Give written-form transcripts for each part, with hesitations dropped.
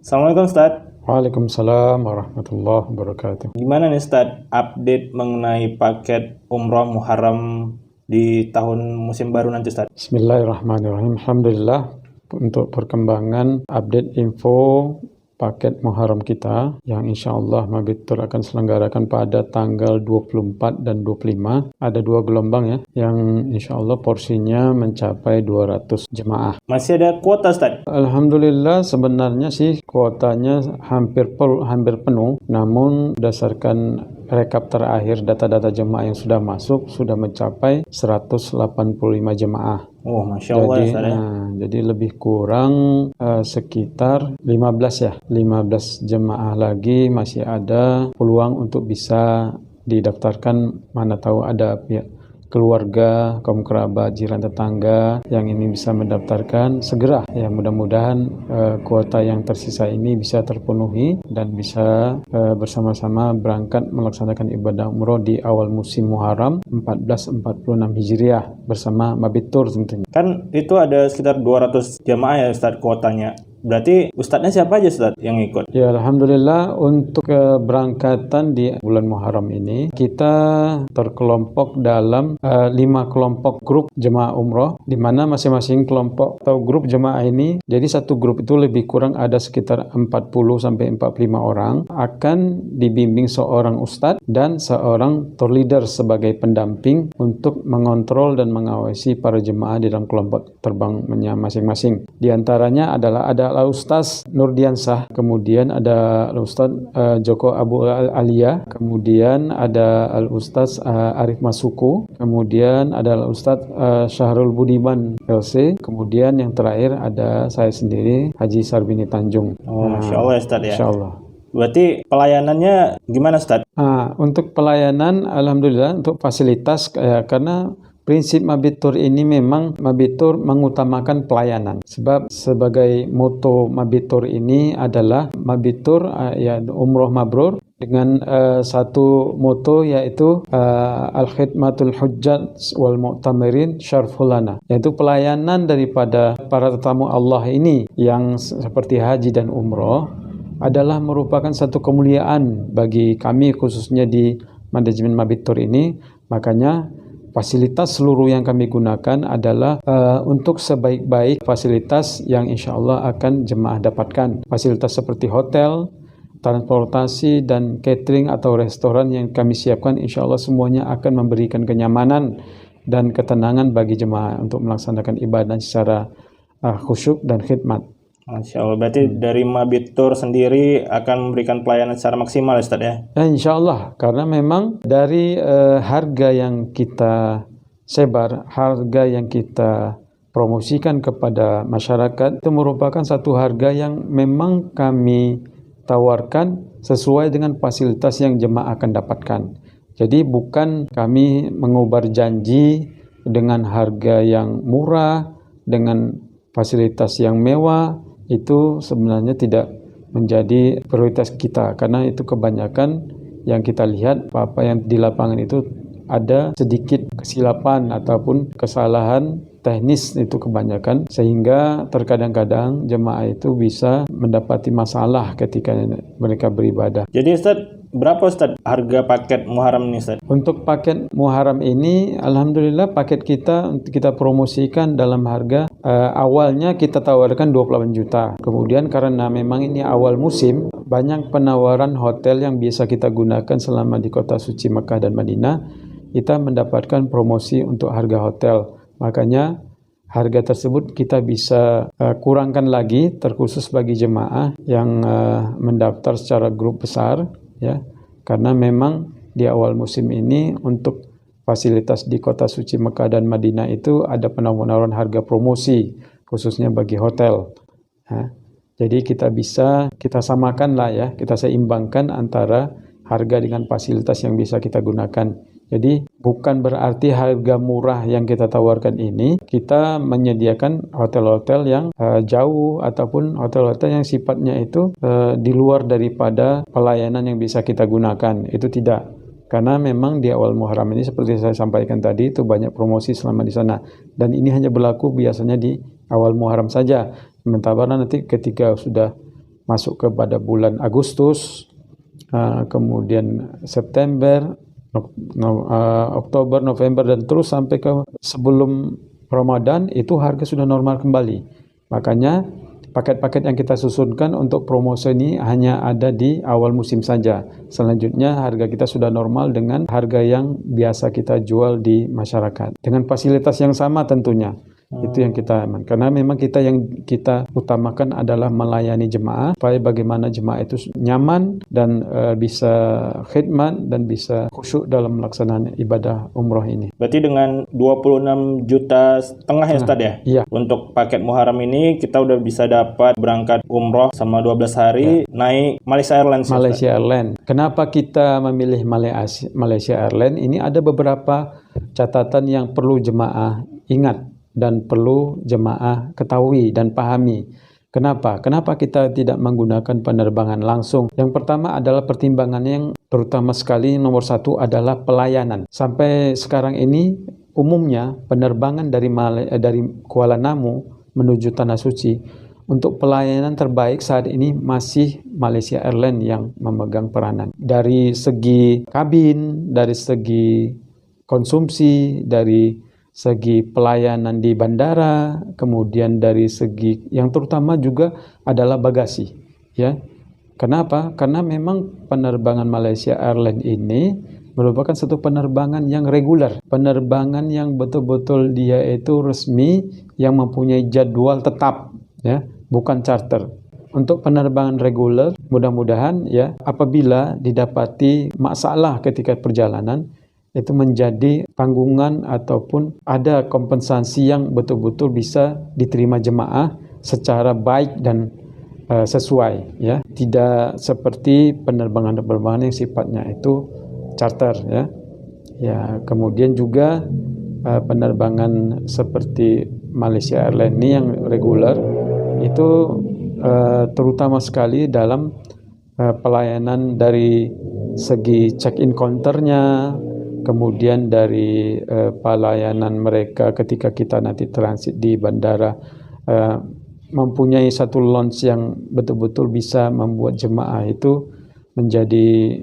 Assalamualaikum Ustadz. Waalaikumsalam warahmatullahi wabarakatuh. Gimana nih Ustadz update mengenai paket Umroh Muharram di tahun musim baru nanti Ustadz? Bismillahirrahmanirrahim. Alhamdulillah untuk perkembangan update info paket Muharram kita yang insya Allah Mabitur akan selenggarakan pada tanggal 24 dan 25. Ada 2 gelombang ya, yang insya Allah porsinya mencapai 200 jemaah. Masih ada kuota Ustadz? Alhamdulillah sebenarnya sih kuotanya hampir penuh, namun berdasarkan rekap terakhir data-data jemaah yang sudah masuk sudah mencapai 185 jemaah. Oh, Masya Allah ya Ustadz ya. Jadi lebih kurang sekitar 15 jemaah lagi masih ada peluang untuk bisa didaftarkan, mana tahu ada pihak keluarga, kaum kerabat, jiran tetangga yang ini bisa mendaftarkan segera ya, mudah-mudahan kuota yang tersisa ini bisa terpenuhi dan bisa bersama-sama berangkat melaksanakan ibadah umroh di awal musim Muharram 1446 Hijriah bersama Mabitur tentunya. Kan itu ada sekitar 200 jamaah ya Ustadz kuotanya. Berarti Ustadznya siapa aja Ustadz yang ikut? Ya Alhamdulillah untuk keberangkatan di bulan Muharram ini kita terkelompok dalam 5 kelompok grup jemaah umroh, di mana masing-masing kelompok atau grup jemaah ini, jadi satu grup itu lebih kurang ada sekitar 40-45 orang, akan dibimbing seorang ustadz dan seorang tour leader sebagai pendamping untuk mengontrol dan mengawasi para jemaah di dalam kelompok terbangnya masing-masing. Di antaranya adalah ada Ustaz Nurdiansah, kemudian ada Ustaz Joko Abu Alia, kemudian ada Ustaz Arif Masuku, kemudian ada Ustaz Syahrul Budiman LC, kemudian yang terakhir ada saya sendiri Haji Sarbini Tanjung. Oh, Masya Allah ya Ustadz ya. Insya Allah. Berarti pelayanannya gimana Ustadz? Untuk pelayanan alhamdulillah untuk fasilitas karena prinsip Mabitur ini memang Mabitur mengutamakan pelayanan. Sebab sebagai moto Mabitur ini adalah Mabitur ya umroh mabrur dengan satu moto yaitu al-khidmatul hujjat wal mu'tamirin syarfulana, yaitu pelayanan daripada para tetamu Allah ini yang seperti haji dan umroh adalah merupakan satu kemuliaan bagi kami khususnya di manajemen Mabitur ini. Makanya fasilitas seluruh yang kami gunakan adalah untuk sebaik-baik fasilitas yang insya Allah akan jemaah dapatkan. Fasilitas seperti hotel, transportasi, dan catering atau restoran yang kami siapkan insya Allah semuanya akan memberikan kenyamanan dan ketenangan bagi jemaah untuk melaksanakan ibadah secara khusyuk dan khidmat. Masya Allah, berarti dari Mabitur sendiri akan memberikan pelayanan secara maksimal ya Ustadz ya? Ya insya Allah, karena memang dari harga yang kita sebar, harga yang kita promosikan kepada masyarakat itu merupakan satu harga yang memang kami tawarkan sesuai dengan fasilitas yang jemaah akan dapatkan. Jadi bukan kami mengubar janji dengan harga yang murah, dengan fasilitas yang mewah, itu sebenarnya tidak menjadi prioritas kita, karena itu kebanyakan yang kita lihat apa yang di lapangan itu ada sedikit kesilapan ataupun kesalahan teknis itu kebanyakan, sehingga terkadang-kadang jemaah itu bisa mendapati masalah ketika mereka beribadah. Jadi Ustadz, berapa Ustadz harga paket Muharram ini Ustadz? Untuk paket Muharram ini alhamdulillah paket kita promosikan dalam harga awalnya kita tawarkan 28 juta. Kemudian karena memang ini awal musim, banyak penawaran hotel yang biasa kita gunakan selama di kota suci Mekah dan Madinah, kita mendapatkan promosi untuk harga hotel. Makanya harga tersebut kita bisa kurangkan lagi terkhusus bagi jemaah yang mendaftar secara grup besar ya, karena memang di awal musim ini untuk fasilitas di kota suci Mekah dan Madinah itu ada penawaran harga promosi khususnya bagi hotel ya. Jadi kita samakan lah ya, kita seimbangkan antara harga dengan fasilitas yang bisa kita gunakan. Jadi bukan berarti harga murah yang kita tawarkan ini kita menyediakan hotel-hotel yang jauh ataupun hotel-hotel yang sifatnya itu di luar daripada pelayanan yang bisa kita gunakan. Itu tidak. Karena memang di awal Muharram ini seperti saya sampaikan tadi itu banyak promosi selama di sana. Dan ini hanya berlaku biasanya di awal Muharram saja. Sementara nanti ketika sudah masuk kepada bulan Agustus, kemudian September, Oktober, November, dan terus sampai ke sebelum Ramadan itu harga sudah normal kembali. Makanya paket-paket yang kita susunkan untuk promosi ini hanya ada di awal musim saja. Selanjutnya harga kita sudah normal dengan harga yang biasa kita jual di masyarakat. Dengan fasilitas yang sama tentunya. Itu yang kita aman. Karena memang yang kita utamakan adalah melayani jemaah supaya bagaimana jemaah itu nyaman dan bisa khidmat dan bisa khusyuk dalam melaksanaan ibadah umroh ini. Berarti dengan 26,5 juta ya Ustaz ya? Iya. Untuk paket Muharram ini kita udah bisa dapat berangkat umroh sama 12 hari naik Malaysia Airlines. Malaysia Airlines. Kenapa kita memilih Malaysia Airlines? Ini ada beberapa catatan yang perlu jemaah ingat dan perlu jemaah ketahui dan pahami. Kenapa? Kenapa kita tidak menggunakan penerbangan langsung? Yang pertama adalah pertimbangan yang terutama sekali nomor satu adalah pelayanan. Sampai sekarang ini umumnya penerbangan dari Kuala Namu menuju Tanah Suci untuk pelayanan terbaik saat ini masih Malaysia Airlines yang memegang peranan. Dari segi kabin, dari segi konsumsi, dari segi pelayanan di bandara, kemudian dari segi yang terutama juga adalah bagasi, ya. Kenapa? Karena memang penerbangan Malaysia Airlines ini merupakan satu penerbangan yang reguler, penerbangan yang betul-betul dia itu resmi, yang mempunyai jadwal tetap, ya, bukan charter. Untuk penerbangan reguler, mudah-mudahan ya, apabila didapati masalah ketika perjalanan, itu menjadi tanggungan ataupun ada kompensasi yang betul-betul bisa diterima jemaah secara baik dan sesuai, ya. Tidak seperti penerbangan-penerbangan yang sifatnya itu charter, ya. Ya, kemudian juga penerbangan seperti Malaysia Airlines ini yang reguler itu terutama sekali dalam pelayanan dari segi check-in counternya, kemudian dari pelayanan mereka ketika kita nanti transit di bandara, mempunyai satu lounge yang betul-betul bisa membuat jemaah itu menjadi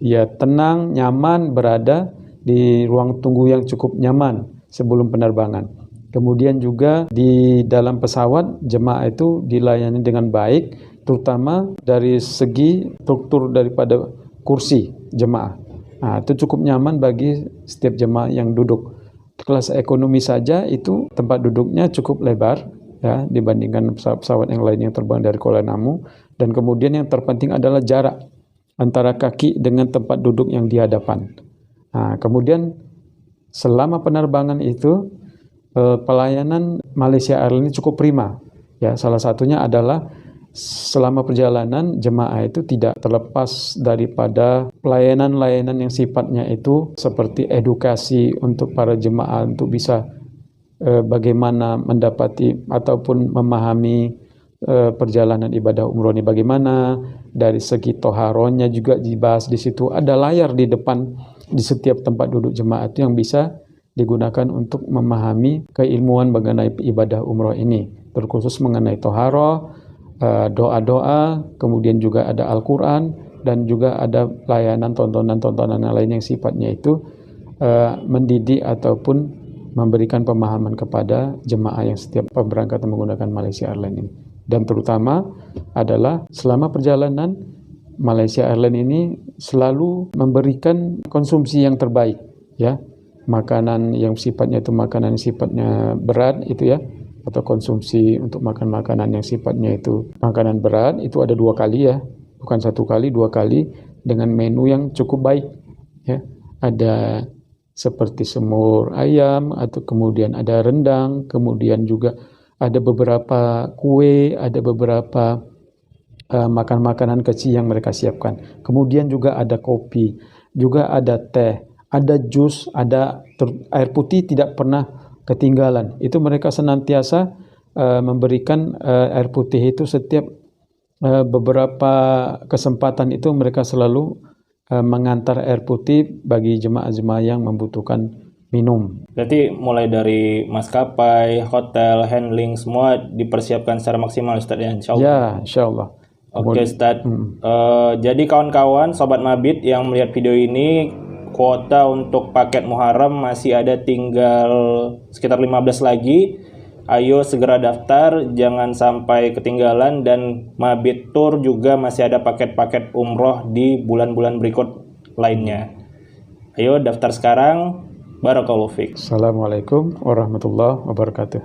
ya tenang, nyaman, berada di ruang tunggu yang cukup nyaman sebelum penerbangan. Kemudian juga di dalam pesawat jemaah itu dilayani dengan baik, terutama dari segi struktur daripada kursi jemaah. Nah, itu cukup nyaman bagi setiap jemaah yang duduk. Kelas ekonomi saja itu tempat duduknya cukup lebar, ya, dibandingkan pesawat-pesawat yang lain yang terbang dari Kuala Namu. Dan kemudian yang terpenting adalah jarak antara kaki dengan tempat duduk yang di hadapan. Nah, kemudian selama penerbangan itu pelayanan Malaysia Airlines ini cukup prima. Ya, salah satunya adalah selama perjalanan jemaah itu tidak terlepas daripada layanan-layanan yang sifatnya itu seperti edukasi untuk para jemaah untuk bisa bagaimana mendapati ataupun memahami perjalanan ibadah umroh ini bagaimana. Dari segi toharonya juga dibahas di situ. Ada layar di depan di setiap tempat duduk jemaah itu yang bisa digunakan untuk memahami keilmuan mengenai ibadah umroh ini, terkhusus mengenai toharoh, doa-doa, kemudian juga ada Al-Quran, dan juga ada layanan tontonan-tontonan lain yang sifatnya itu mendidik ataupun memberikan pemahaman kepada jemaah yang setiap pemberangkatan menggunakan Malaysia Airlines ini. Dan terutama adalah selama perjalanan Malaysia Airlines ini selalu memberikan konsumsi yang terbaik, ya. Makanan yang sifatnya itu makanan yang sifatnya berat itu, ya, atau konsumsi untuk makan makanan yang sifatnya itu makanan berat itu ada 2 kali, ya, bukan 1 kali, 2 kali dengan menu yang cukup baik, ya. Ada seperti semur ayam, atau kemudian ada rendang, kemudian juga ada beberapa kue, ada beberapa makanan kecil yang mereka siapkan. Kemudian juga ada kopi, juga ada teh, ada jus, ada air putih tidak pernah ketinggalan. Itu mereka senantiasa memberikan air putih itu setiap beberapa kesempatan itu mereka selalu mengantar air putih bagi jemaah-jemaah yang membutuhkan minum. Berarti mulai dari maskapai, hotel, handling semua dipersiapkan secara maksimal Ustaz ya, insyaallah. Ya, insyaallah. Oke, Ustadz. Jadi kawan-kawan, Sobat Mabit yang melihat video ini, kuota untuk paket Muharram masih ada tinggal sekitar 15 lagi. Ayo segera daftar, jangan sampai ketinggalan. Dan Mabit Tour juga masih ada paket-paket umroh di bulan-bulan berikut lainnya. Ayo daftar sekarang. Barakallahu fiik. Assalamualaikum warahmatullahi wabarakatuh.